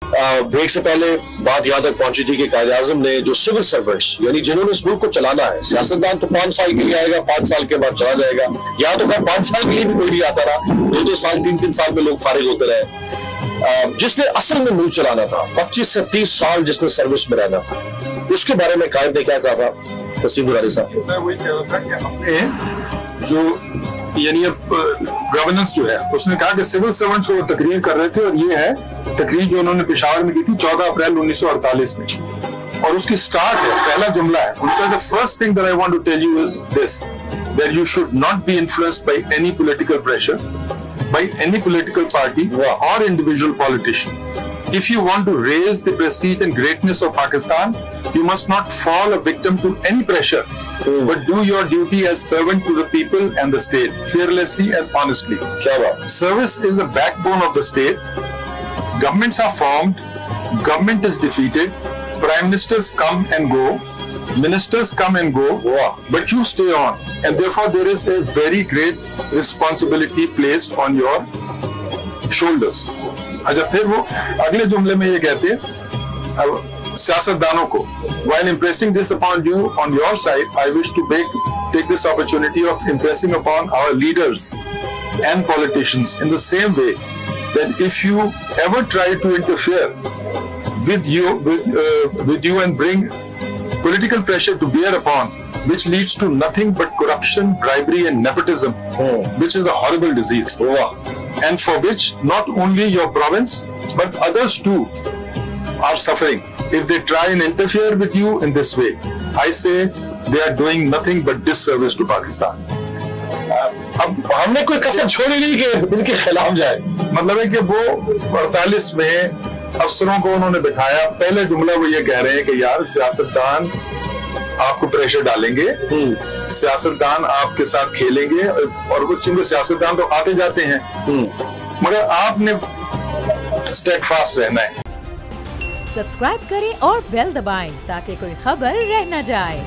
Break से पहले बात यहाँ तक पहुंची थी कि कायद-ए-आज़म ने जो सिविल सर्विस यानी जिन्होंने इस मुल्क को चलाना है, सियासतदान तो 5 साल के लिए आएगा, 5 साल के बाद चला जाएगा। यहाँ तो खैर 5 साल के लिए भी कोई नहीं आता रहा, 2-2 साल 3-3 साल में लोग फारिग होते रहे। जिसने असल में मुल्क चलाना था, 25 से 30 साल जिसने सर्विस में रहना था, उसके बारे में कायद ने क्या कहा था? तस्नीम दुरानी साहब, मैं वही कह रहा था कि हमने जो यानी गवर्नेंस जो है, उसने कहा कि सिविल सर्वेंट्स को वो तकरीर कर रहे थे, और ये है तकरीर जो उन्होंने पेशावर में की थी 14 अप्रैल 1948 में, और उसकी स्टार्ट है, पहला जुमला है उनका, the first thing that I want to tell you is this, that you should not be influenced by any political pressure, by any political party और individual politician. If you want to raise the prestige and greatness of Pakistan, you must not fall a victim to any pressure, but do your duty as servant to the people and the state, fearlessly and honestly. Service is the backbone of the state. Governments are formed, government is defeated, prime ministers come and go, ministers come and go, but you stay on, and therefore there is a very great responsibility placed on your shoulders. अच्छा, फिर वो अगले जुमले में ये कहते हैं सियासतदानों को, while impressing this upon you on your side, I wish to take this opportunity of impressing upon our leaders and politicians in the same way that if you ever try to interfere with you and bring political pressure to bear upon, which leads to nothing but corruption, bribery and nepotism, which is a horrible disease. And for which not only your province but others too are suffering if they try and interfere with you in this way. I say they are doing nothing but disservice to Pakistan. अब हमने कोई कसर छोड़ी नहीं कि इनके खिलाफ जाए। मतलब है कि वो 48 में अफसरों को उन्होंने बिठाया, पहले जुमला वो ये कह रहे हैं कि यार सियासतदान आपको प्रेशर डालेंगे, सियासतदान आपके साथ खेलेंगे, और कुछ सियासतदान तो आते जाते हैं, मगर आपने स्टेडफास्ट रहना है। सब्सक्राइब करें और बेल दबाएं ताकि कोई खबर रह न जाए।